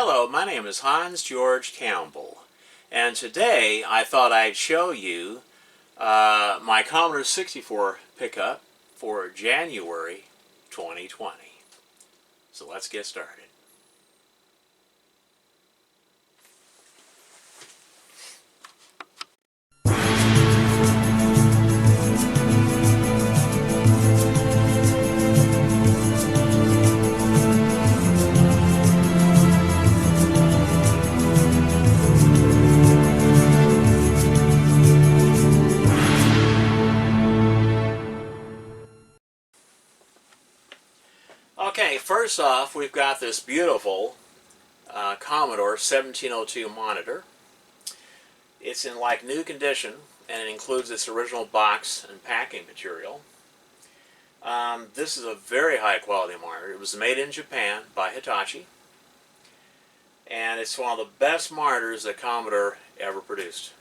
Hello, my name is Hans George Campbell, and today I thought I'd show you my Commodore 64 pickup for January 2020. So let's get started. Okay, first off, we've got this beautiful Commodore 1702 monitor. It's in like new condition, and it includes its original box and packing material. This is a very high quality monitor. It was made in Japan by Hitachi, and it's one of the best monitors that Commodore ever produced.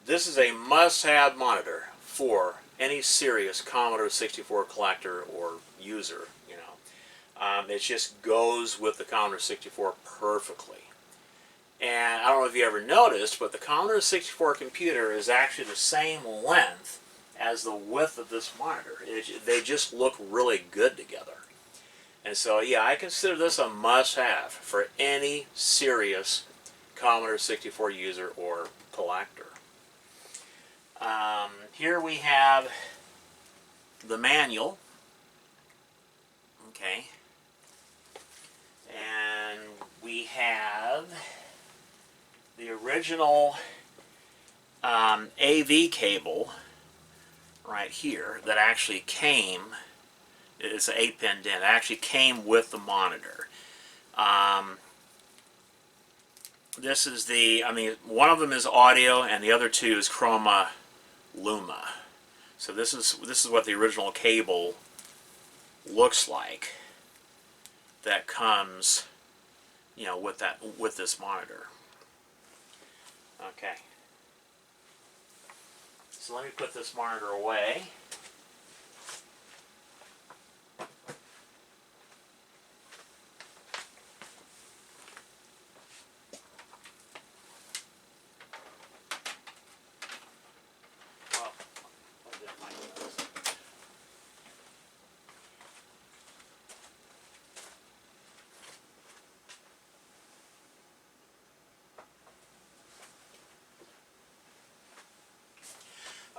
This is a must-have monitor for any serious Commodore 64 collector or user. It just goes with the Commodore 64 perfectly. And I don't know if you ever noticed, but the Commodore 64 computer is actually the same length as the width of this monitor. They just look really good together. And so, yeah, I consider this a must-have for any serious Commodore 64 user or collector. Here we have the manual. Okay. And we have the original AV cable right here that actually came. It's an 8-pin DIN. It actually came with the monitor. This is the, one of them is audio and the other two is Chroma Luma. So this is what the original cable looks like that comes, with this monitor. Okay. So let me put this monitor away.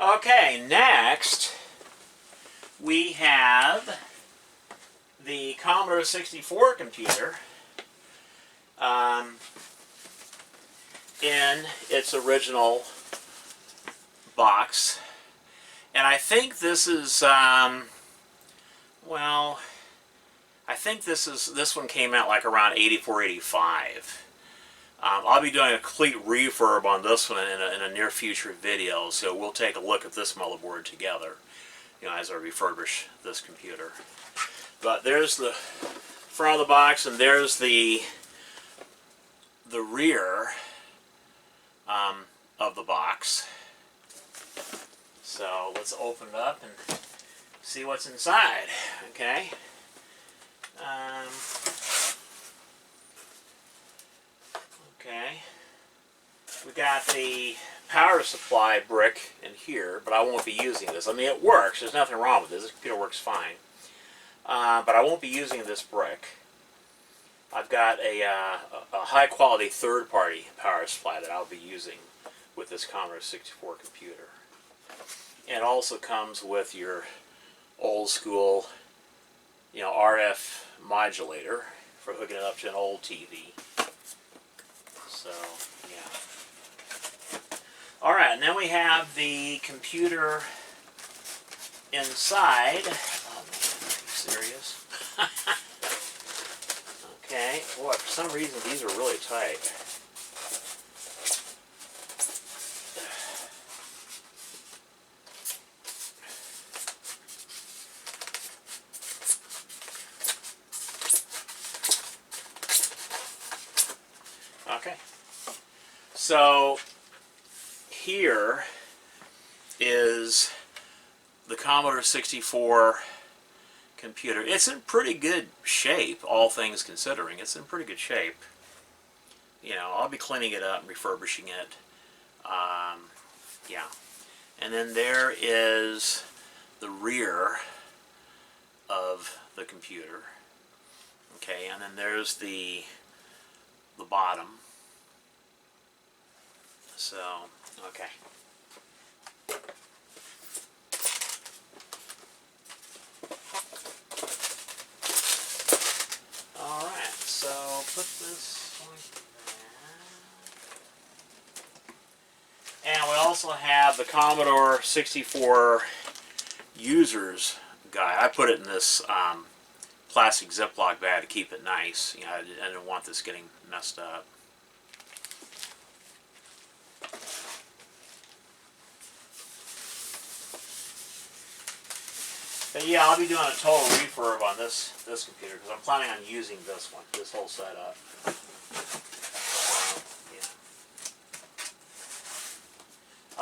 Okay, next we have the Commodore 64 computer in its original box. And I think this is, I think this one came out like around 84, 85. I'll be doing a complete refurb on this one in a near future video, so we'll take a look at this motherboard together, as I refurbish this computer. But there's the front of the box, and there's the rear of the box. So let's open it up and see what's inside. Okay. Okay, we got the power supply brick in here, but I won't be using this. It works. There's nothing wrong with this. This computer works fine. But I won't be using this brick. I've got a high-quality third-party power supply that I'll be using with this Commodore 64 computer. And it also comes with your old-school, RF modulator for hooking it up to an old TV. So, yeah. Alright, and then we have the computer inside. Oh man, are you serious? Okay, boy, for some reason these are really tight. Okay. So here is the Commodore 64 computer. It's in pretty good shape, all things considering. It's in pretty good shape. You know, I'll be cleaning it up and refurbishing it. Yeah. And then there is the rear of the computer. Okay, and then there's the bottom. So, okay. Alright, so put this like that. And we also have the Commodore 64 users guide. I put it in this plastic Ziploc bag to keep it nice. You know, I didn't want this getting messed up. But yeah, I'll be doing a total refurb on this computer because I'm planning on using this one, this whole setup. Yeah.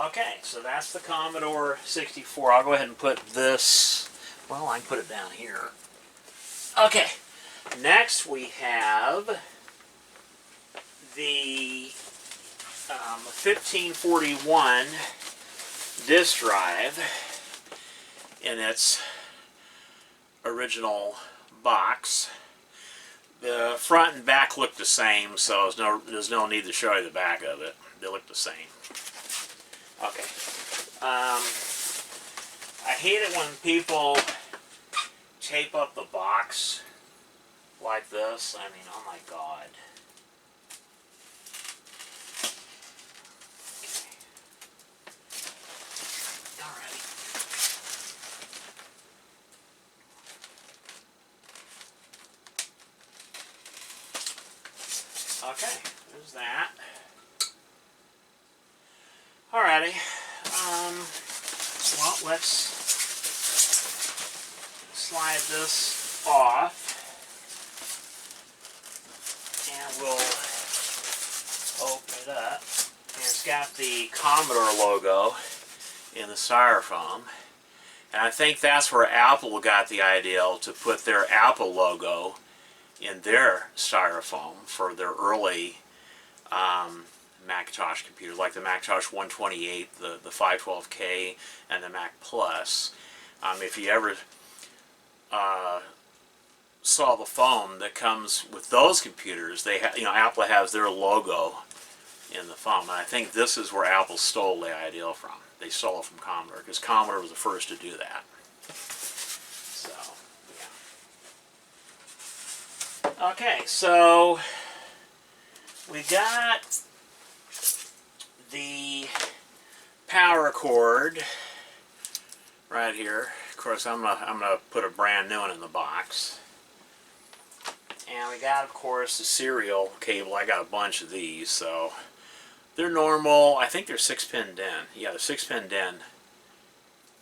Okay, so that's the Commodore 64. I'll go ahead and put this, well, I can put it down here. Okay, next we have the 1541 disk drive in its original box. The front and back look the same, so there's no need to show you the back of it. They look the same. Okay. I hate it when people tape up the box like this. I mean, oh my God. Okay, there's that. Alrighty. Well, let's slide this off, and we'll open it up. And it's got the Commodore logo in the styrofoam. And I think that's where Apple got the idea to put their Apple logo in their styrofoam for their early Macintosh computers, like the Macintosh 128, the 512K, and the Mac Plus. If you ever saw the foam that comes with those computers, they Apple has their logo in the foam, and I think this is where Apple stole the idea from. They stole it from Commodore because Commodore was the first to do that. So, yeah. Okay, so we got the power cord right here. Of course, I'm gonna put a brand new one in the box. And we got, of course, the serial cable. I got a bunch of these, so they're normal. I think they're 6-pin DIN. Yeah, they're 6-pin DIN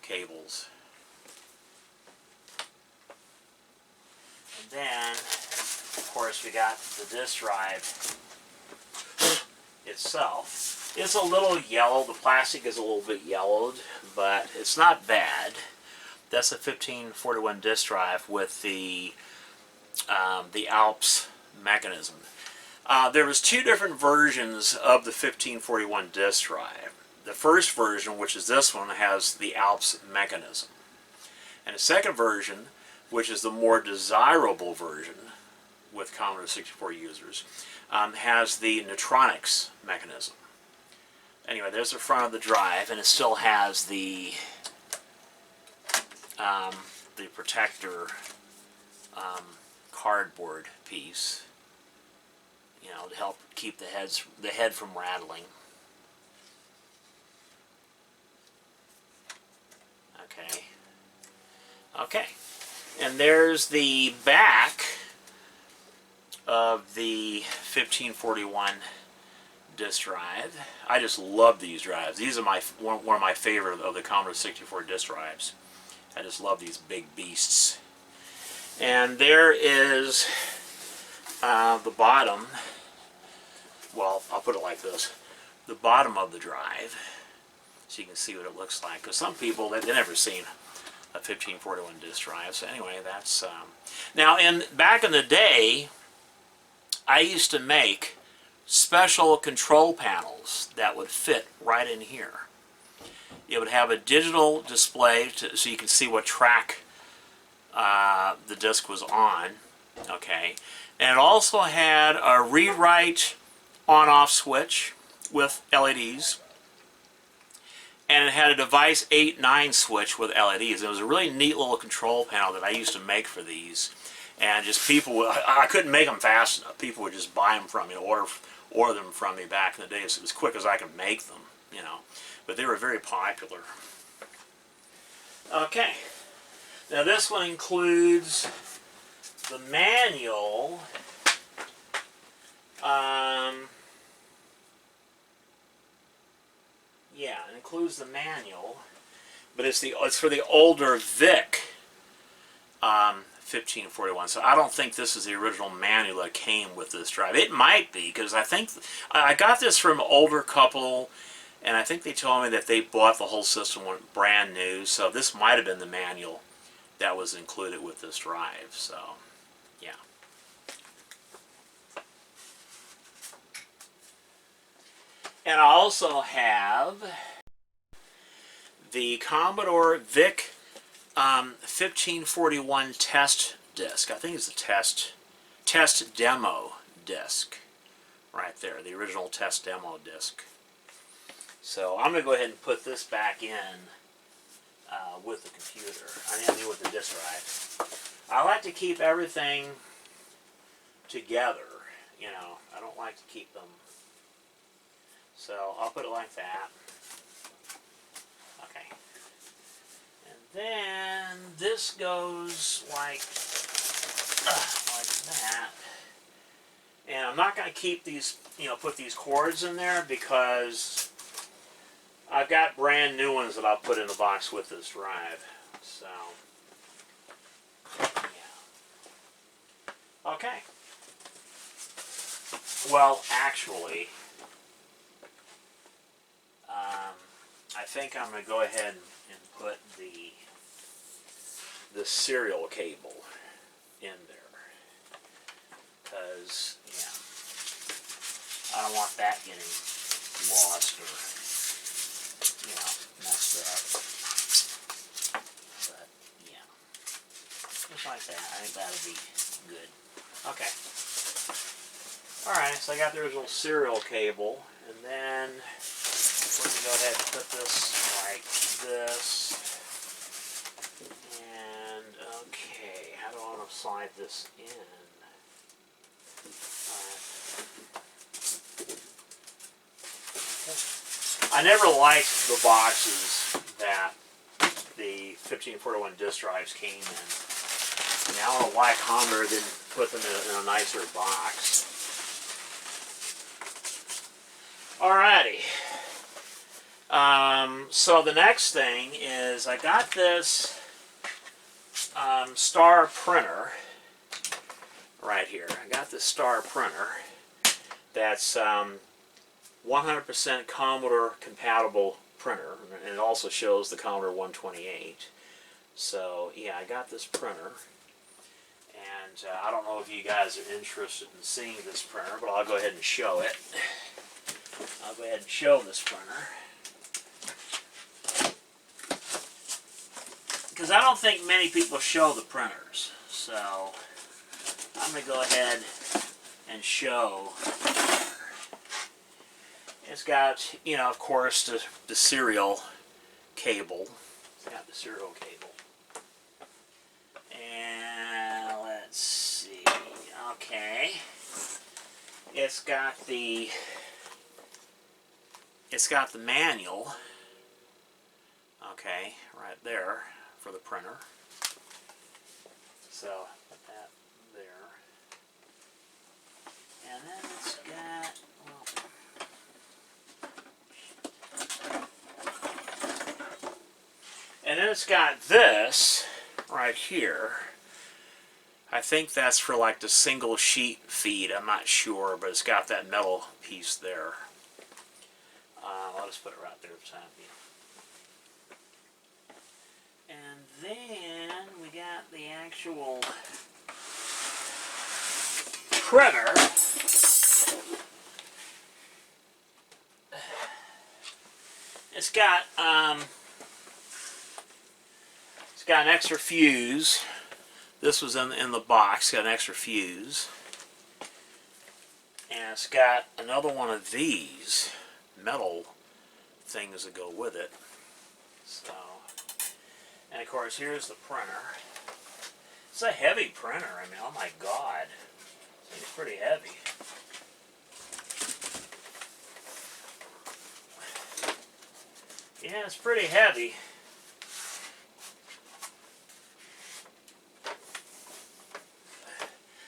cables. And then, of course, we got the disk drive itself. It's a little yellow. The plastic is a little bit yellowed, but it's not bad. That's a 1541 disk drive with the Alps mechanism. There was two different versions of the 1541 disk drive. The first version, which is this one, has the Alps mechanism. And the second version, which is the more desirable version with Commodore 64 users, has the Neutronics mechanism. Anyway, there's the front of the drive, and it still has the protector cardboard piece, you know, to help keep the head from rattling. Okay, and there's the back of the 1541 disk drive. I just love these drives. These are one of my favorite of the Commodore 64 disk drives. I just love these big beasts. And there is the bottom. Well, I'll put it like this: the bottom of the drive, so you can see what it looks like. Because some people, they've never seen a 1541 disk drive. So anyway, that's now back in the day, I used to make special control panels that would fit right in here. It would have a digital display so you can see what track the disk was on. Okay, and it also had a read-write on-off switch with LEDs, and it had a device 8-9 switch with LEDs. It was a really neat little control panel that I used to make for these, and just people would, I couldn't make them fast enough. People would just buy them from me, order them from me back in the day. So it was quick as I could make them, you know. But they were very popular. Okay, now this one includes the manual. Yeah, it includes the manual, but it's for the older VIC 1541. So I don't think this is the original manual that came with this drive. It might be, because I think I got this from an older couple, and I think they told me that they bought the whole system brand new. So this might have been the manual that was included with this drive. So yeah. And I also have the Commodore VIC 1541 test disc. I think it's a test demo disc right there, the original test demo disc. So I'm going to go ahead and put this back in with the computer. I mean with the disk drive. I like to keep everything together, you know. I don't like to keep them. So I'll put it like that. Okay. And then this goes like that. And I'm not going to keep these, you know, put these cords in there, because I've got brand new ones that I'll put in the box with this drive. So, yeah. Okay. Well, actually, I think I'm going to go ahead and put the serial cable in there, because, yeah, I don't want that getting lost or, you know, messed up. But, yeah, just like that. I think that'll be good. Okay. Alright, so I got the original serial cable, and then we're going to go ahead and put this like this. And, okay, how do I want to slide this in? Okay. I never liked the boxes that the 1541 disk drives came in. Now I don't know why Commodore didn't put them in a nicer box. Alrighty. So the next thing is I got this Star printer right here. I got this Star printer that's 100% Commodore compatible printer, and it also shows the Commodore 128. So yeah, I got this printer, and I don't know if you guys are interested in seeing this printer, but I'll go ahead and show it. I'll go ahead and show this printer, because I don't think many people show the printers. So I'm going to go ahead and show the printer. It's got, you know, of course, the serial cable. It's got the serial cable. And let's see. Okay. It's got the manual, okay, right there for the printer. So put that there. And then it's got, and then it's got this right here. I think that's for like the single sheet feed. I'm not sure, but it's got that metal piece there. I'll just put it right there beside me. And then we got the actual printer. It's got an extra fuse. This was in the box. Got an extra fuse, and it's got another one of these metal things that go with it. So, and of course, here's the printer. It's a heavy printer. I mean, oh my God, it's pretty heavy. Yeah, it's pretty heavy.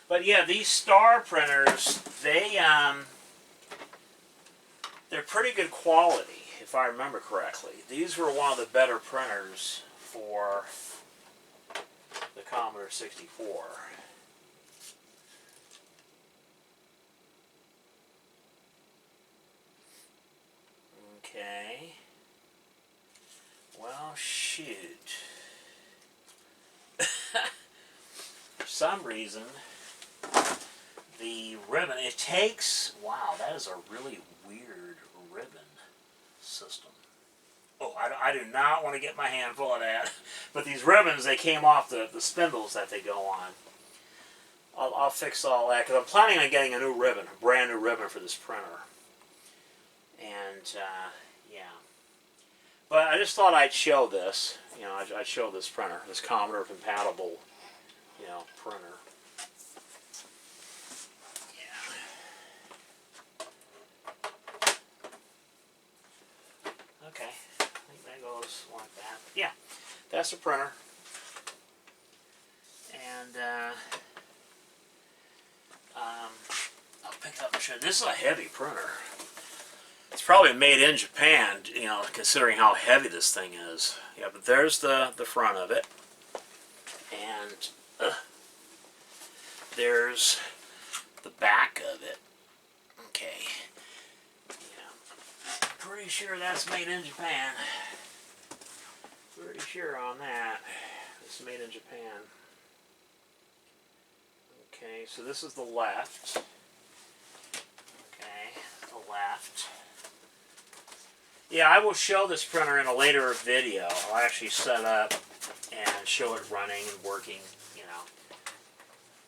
But yeah, these Star printers, they're pretty good quality, if I remember correctly. These were one of the better printers for the Commodore 64. Okay. Well, shoot. For some reason, the ribbon, it takes, wow, that is a really weird ribbon system. Oh, I do not want to get my hand full of that. But these ribbons, they came off the spindles that they go on. I'll fix all that, because I'm planning on getting a new ribbon, a brand new ribbon for this printer. And, yeah. But I just thought I'd show this. You know, I'd show this printer, this Commodore compatible, you know, printer. Okay, I think that goes like that. Yeah, that's the printer. And I'll pick it up and show you. This is a heavy printer. It's probably made in Japan, you know, considering how heavy this thing is. Yeah, but there's the front of it. And there's the back of it. Okay. Pretty sure that's made in Japan. Pretty sure on that. It's made in Japan. Okay, so this is the left. Okay, the left. Yeah, I will show this printer in a later video. I'll actually set up and show it running and working, you know.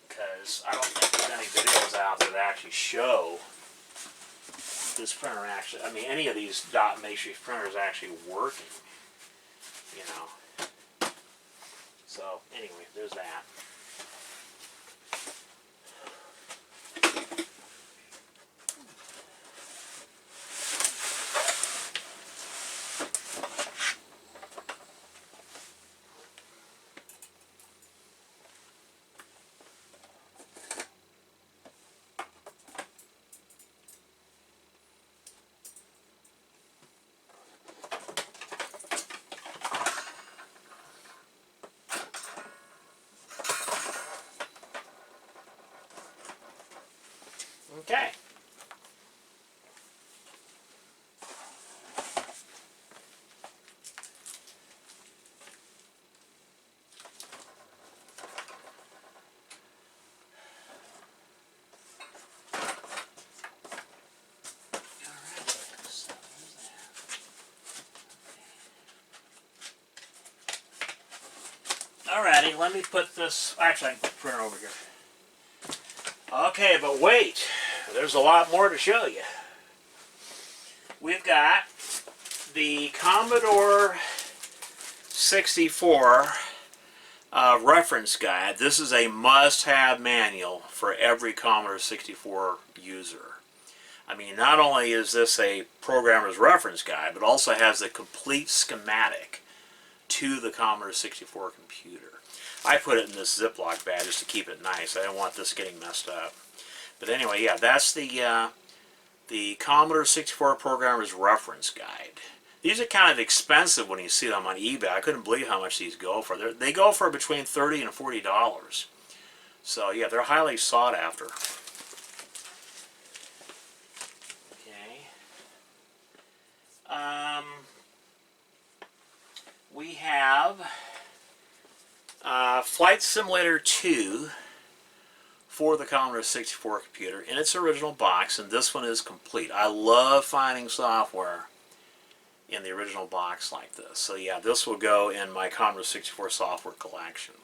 Because I don't think there's any videos out there that actually show this printer actually, I mean, any of these dot matrix printers actually working, you know. So, anyway, there's that. Okay. Alrighty, let me put this, actually I can put the printer over here. Okay, but wait, there's a lot more to show you. We've got the Commodore 64 reference guide. This is a must-have manual for every Commodore 64 user. I mean, not only is this a programmer's reference guide, but also has a complete schematic to the Commodore 64 computer. I put it in this Ziploc bag just to keep it nice. I don't want this getting messed up. But anyway, yeah, that's the Commodore 64 Programmer's Reference Guide. These are kind of expensive when you see them on eBay. I couldn't believe how much these go for. They go for between $30 and $40. So yeah, they're highly sought after. Okay. We have Flight Simulator 2 for the Commodore 64 computer in its original box, and this one is complete. I love finding software in the original box like this. So yeah, this will go in my Commodore 64 software collection.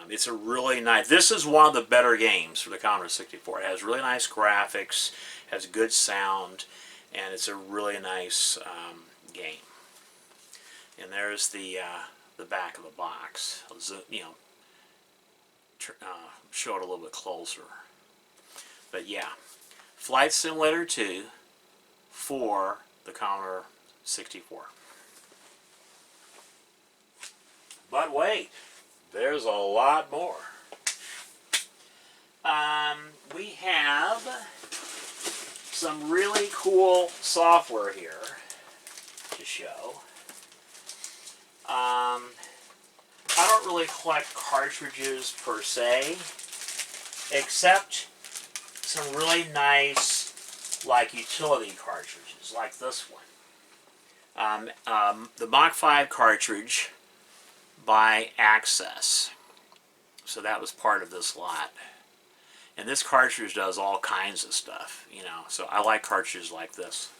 It's a really nice, this is one of the better games for the Commodore 64. It has really nice graphics, has good sound, and it's a really nice game. And there's the back of the box. I'll zoom, show it a little bit closer. But yeah, Flight Simulator 2 for the Commodore 64. But wait, there's a lot more. We have some really cool software here to show. I don't really collect cartridges per se, except some really nice, like, utility cartridges, like this one. The Mach 5 cartridge by Access. So that was part of this lot. And this cartridge does all kinds of stuff, so I like cartridges like this.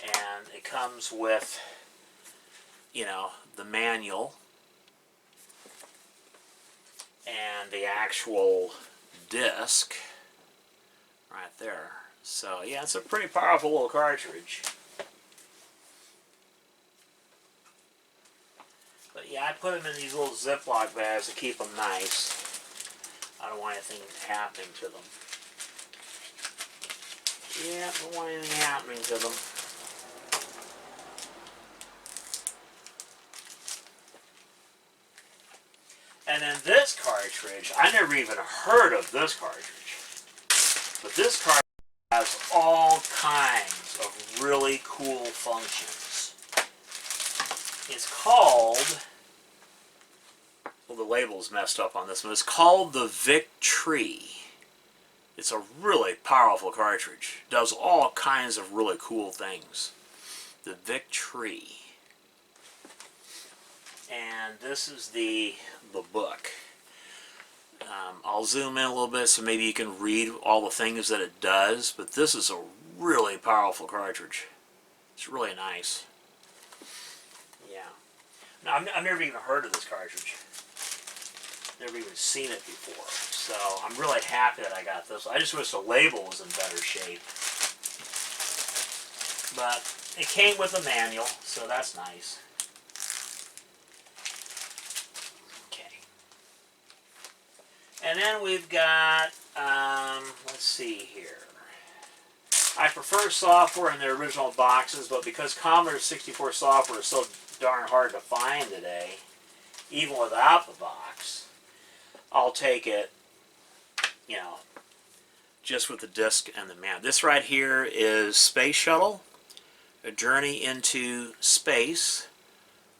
And it comes with, the manual and the actual disc right there. So yeah, it's a pretty powerful little cartridge. But yeah, I put them in these little Ziploc bags to keep them nice. I don't want anything happening to them. Yeah, I don't want anything happening to them. And then this cartridge, I never even heard of this cartridge. But this cartridge has all kinds of really cool functions. It's called, well, the label's messed up on this one. It's called the Vic-Tree. It's a really powerful cartridge. It does all kinds of really cool things. The Vic-Tree. And this is the book. I'll zoom in a little bit so maybe you can read all the things that it does, but this is a really powerful cartridge. It's really nice. Yeah. Now, I've never even heard of this cartridge. Never even seen it before. So I'm really happy that I got this. I just wish the label was in better shape. But it came with a manual, so that's nice. And then we've got, let's see here. I prefer software in their original boxes, but because Commodore 64 software is so darn hard to find today, even without the box, I'll take it, just with the disc and the manual. This right here is Space Shuttle, A Journey into Space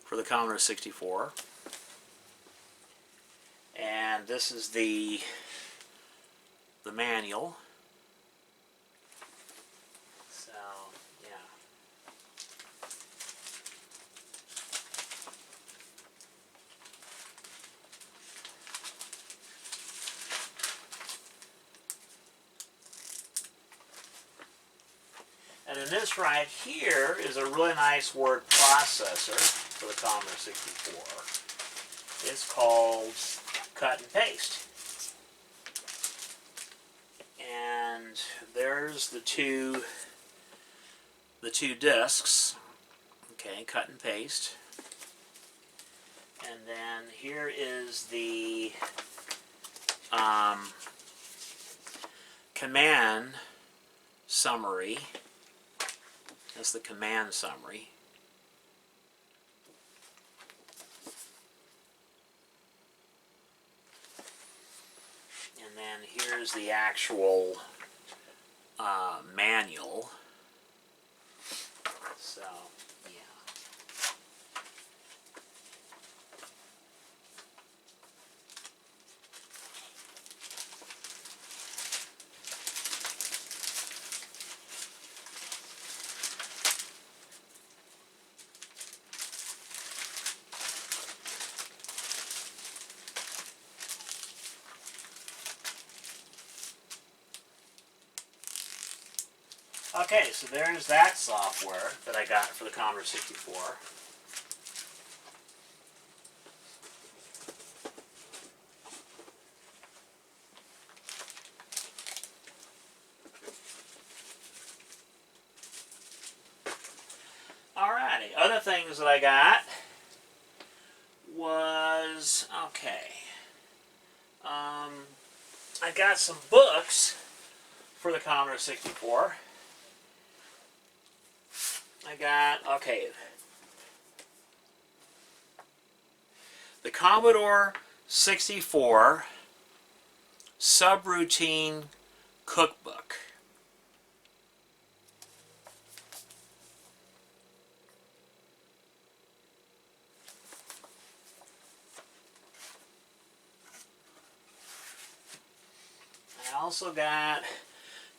for the Commodore 64. And this is the manual. So, yeah. And then this right here is a really nice word processor for the Commodore 64. It's called Cut and Paste. And there's the two discs. Okay, cut and paste. And then here is the command summary. That's the command summary. And then here's the actual manual. So, yeah. Okay, so there's that software that I got for the Commodore 64. Alrighty, other things that I got was, okay, I got some books for the Commodore 64. I got, okay, the Commodore 64 Subroutine Cookbook. I also got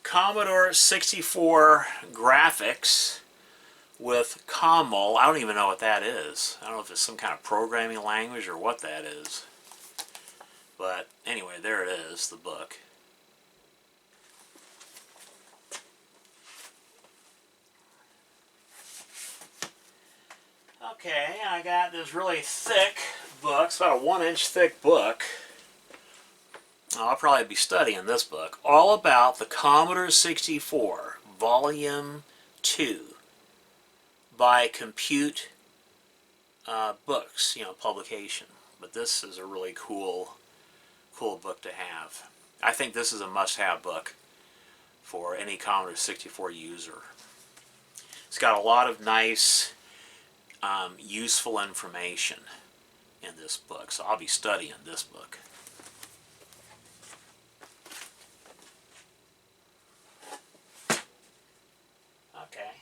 Commodore 64 graphics with Campbell. I don't even know what that is. I don't know if it's some kind of programming language or what that is. But anyway, there it is, the book. Okay, I got this really thick book. It's about a 1-inch thick book. I'll probably be studying this book. All about the Commodore 64, Volume 2, by Compute Books, publication. But this is a really cool book to have. I think this is a must-have book for any Commodore 64 user. It's got a lot of nice, useful information in this book, so I'll be studying this book. Okay.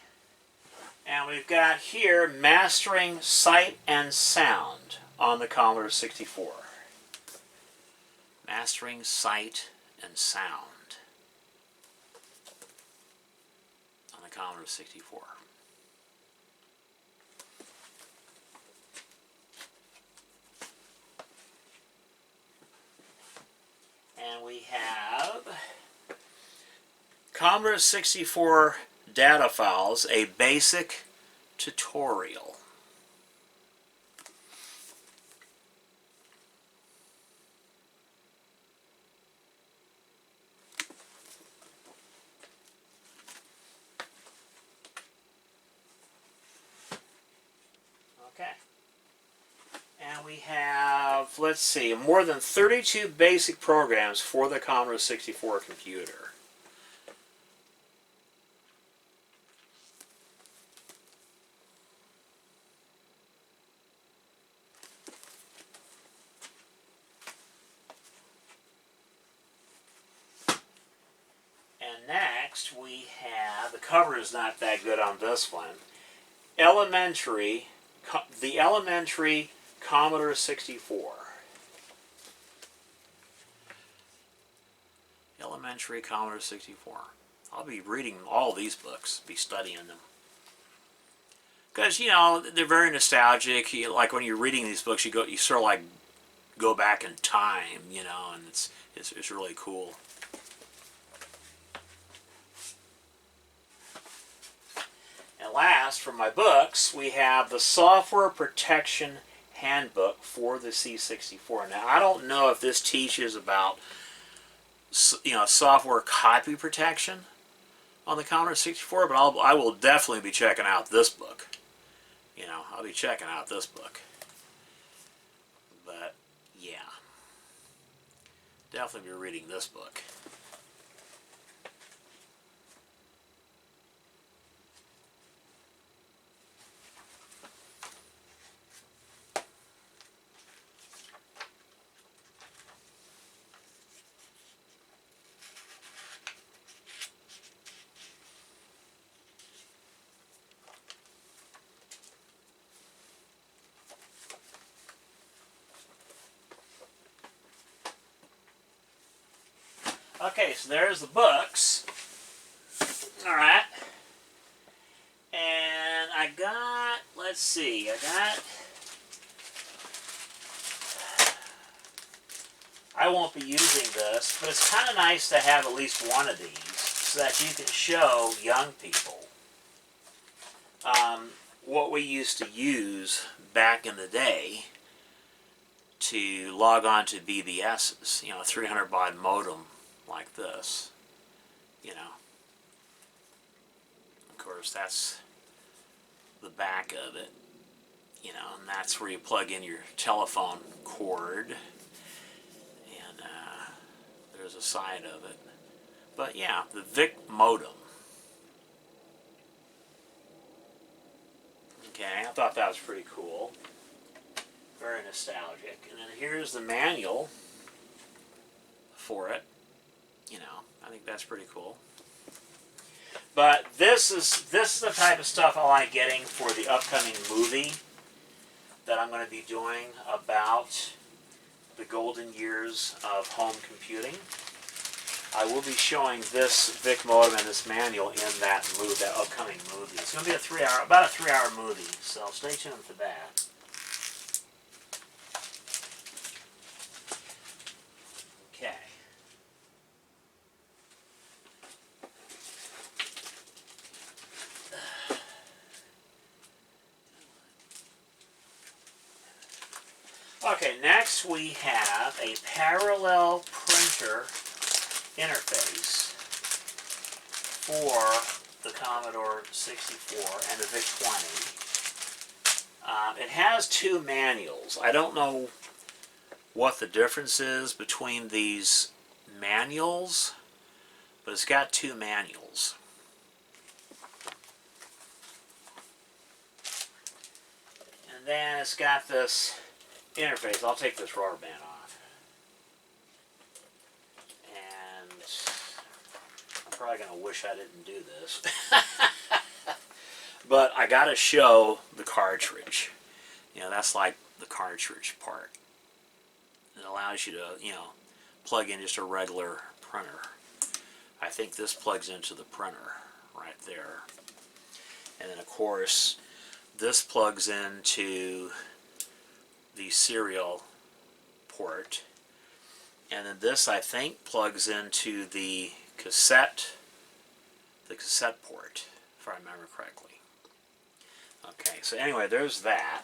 And we've got here Mastering Sight and Sound on the Commodore 64. Mastering Sight and Sound on the Commodore 64. And we have Commodore 64 Data Files, a basic tutorial. Okay. And we have, let's see, more than 32 basic programs for the Commodore 64 computer. And next we have, the cover is not that good on this one, the Elementary Commodore 64. Elementary Commodore 64. I'll be reading all these books, be studying them. Because, they're very nostalgic. Like when you're reading these books, you sort of like go back in time, and it's really cool. And last, for my books, we have the Software Protection Handbook for the C64. Now, I don't know if this teaches about, software copy protection on the Commodore 64, but I will definitely be checking out this book. I'll be checking out this book. But, yeah. Definitely be reading this book. Okay, so there's the books. Alright. And I got, let's see, I won't be using this, but it's kind of nice to have at least one of these. so that you can show young people what we used to use back in the day to log on to BBSs, you know, 300 baud modem like this, you know. Of course, that's the back of it, you know, and that's where you plug in your telephone cord, and there's a side of it. But yeah, the VIC modem. Okay, I thought that was pretty cool. Very nostalgic. And then here's the manual for it. You know, I think that's pretty cool. But this is the type of stuff I like getting for the upcoming movie that I'm going to be doing about the golden years of home computing. I will be showing this VIC modem and this manual in that upcoming movie. It's going to be about a 3-hour movie, so stay tuned for that. Okay. Okay, next we have a parallel printer interface for the Commodore 64 and the VIC-20. It has two manuals. I don't know what the difference is between these manuals, but it's got two manuals. And then it's got this interface. I'll take this rubber band off. And I'm probably going to wish I didn't do this. But I got to show the cartridge. You know, that's like the cartridge part. It allows you to, you know, plug in just a regular printer. I think this plugs into the printer right there. And then, of course, this plugs into the serial port. And then this, I think, plugs into the cassette port, if I remember correctly. Okay, so anyway, there's that.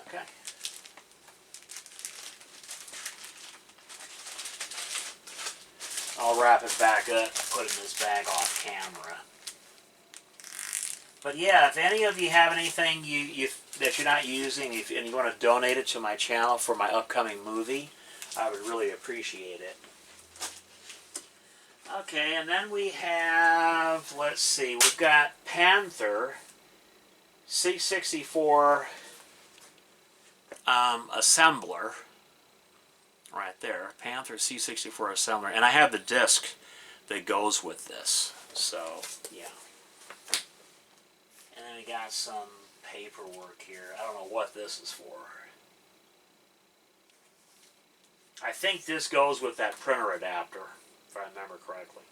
Okay. I'll wrap it back up and put it in this bag off camera. But yeah, if any of you have anything that you're not using and you want to donate it to my channel for my upcoming movie, I would really appreciate it. Okay, and then we have, let's see, we've got Panther C64 assembler right there. Panther C64 assembler. And I have the disc that goes with this. So, yeah. And then we got some paperwork here. I don't know what this is for. I think this goes with that printer adapter, if I remember correctly.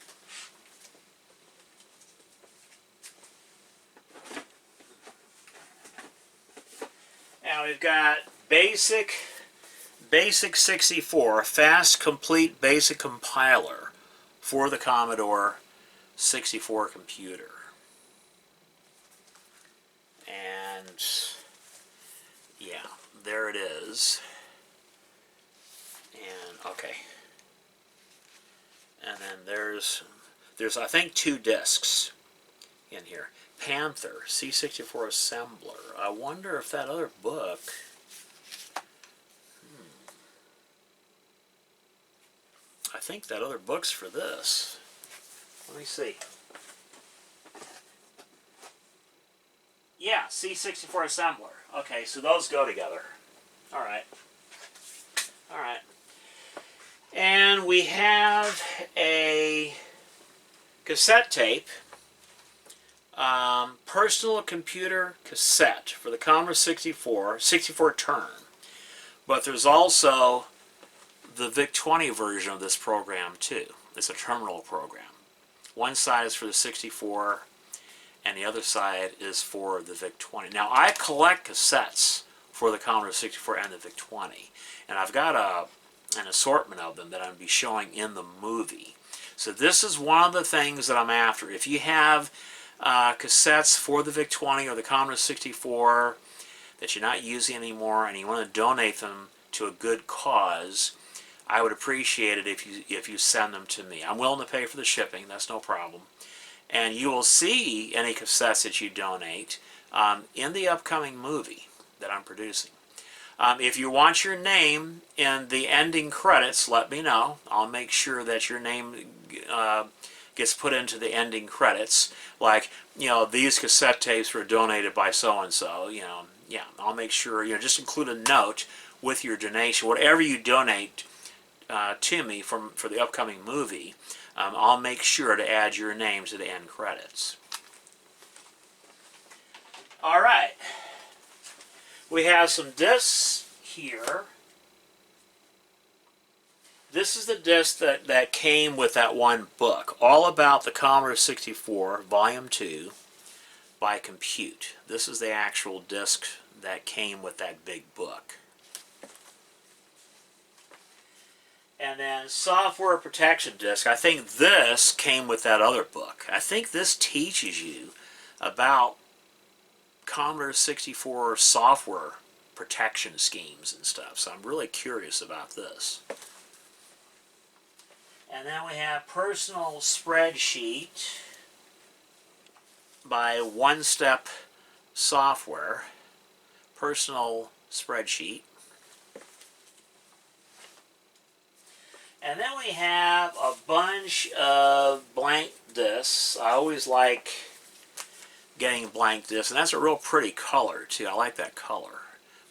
Now we've got basic 64, fast, complete, basic compiler for the Commodore 64 computer. And yeah, there it is. And okay. And then there's I think 2 discs in here. Panther C64 assembler. I wonder if that other book. I think that other book's for this. Let me see. Yeah, C64 assembler. Okay, so those go together. All right. All right. And we have a cassette tape, personal computer cassette for the Commodore 64 turn. But there's also the VIC-20 version of this program too. It's a terminal program. One side is for the 64 and the other side is for the VIC-20. Now I collect cassettes for the Commodore 64 and the VIC-20. And I've got an assortment of them that I'm going to be showing in the movie. So this is one of the things that I'm after. If you have cassettes for the VIC-20 or the Commodore 64 that you're not using anymore and you want to donate them to a good cause, I would appreciate it if you send them to me. I'm willing to pay for the shipping, that's no problem. And you will see any cassettes that you donate in the upcoming movie that I'm producing. If you want your name in the ending credits, let me know. I'll make sure that your name gets put into the ending credits. Like, you know, these cassette tapes were donated by so-and-so, you know. Yeah, I'll make sure, you know, just include a note with your donation. Whatever you donate to me for the upcoming movie, I'll make sure to add your name to the end credits. All right. We have some discs here. This is the disc that came with that one book, all about the Commodore 64, Volume 2, by Compute. This is the actual disc that came with that big book. And then software protection disc. I think this came with that other book. I think this teaches you about Commodore 64 software protection schemes and stuff. So I'm really curious about this. And then we have Personal Spreadsheet by One Step Software. Personal Spreadsheet. And then we have a bunch of blank discs. I always like getting blank discs, and that's a real pretty color too. I like that color.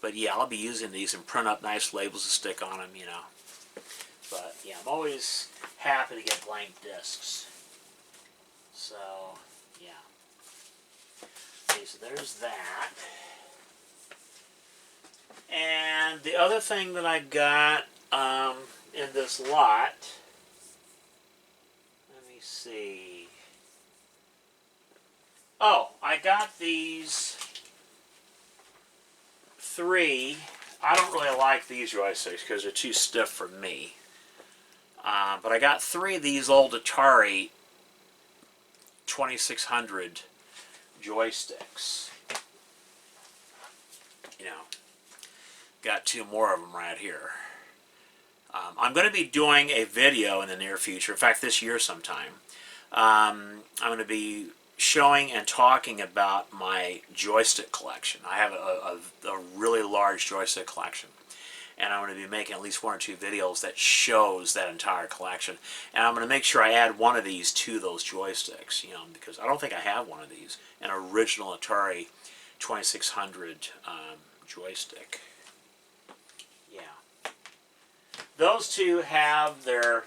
But yeah, I'll be using these and print up nice labels to stick on them, you know. But yeah, I'm always happy to get blank discs. So yeah. Okay, so there's that. And the other thing that I got in this lot, let me see. Oh, I got these 3. I don't really like these joysticks because they're too stiff for me. But I got 3 of these old Atari 2600 joysticks. You know, got 2 more of them right here. I'm going to be doing a video in the near future, in fact this year sometime. I'm going to be showing and talking about my joystick collection. I have a really large joystick collection, and I'm going to be making at least 1 or 2 videos that shows that entire collection. And I'm going to make sure I add one of these to those joysticks, you know, because I don't think I have one of these, an original Atari 2600 joystick. Yeah. Those 2 have their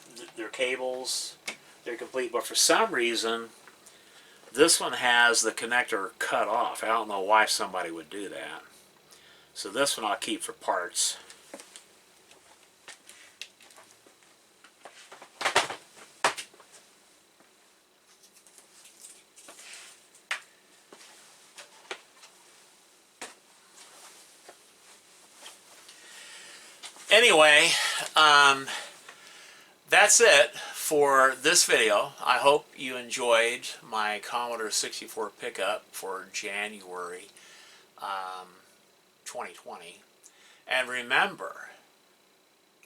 cables. They're complete, but for some reason this one has the connector cut off. I don't know why somebody would do that. So this one I'll keep for parts. Anyway, that's it for this video. I hope you enjoyed my Commodore 64 pickup for January 2020. And remember,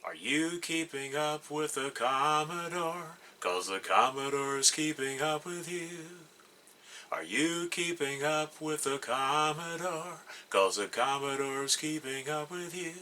are you keeping up with the Commodore? 'Cause the Commodore's keeping up with you. Are you keeping up with the Commodore? 'Cause the Commodore's keeping up with you.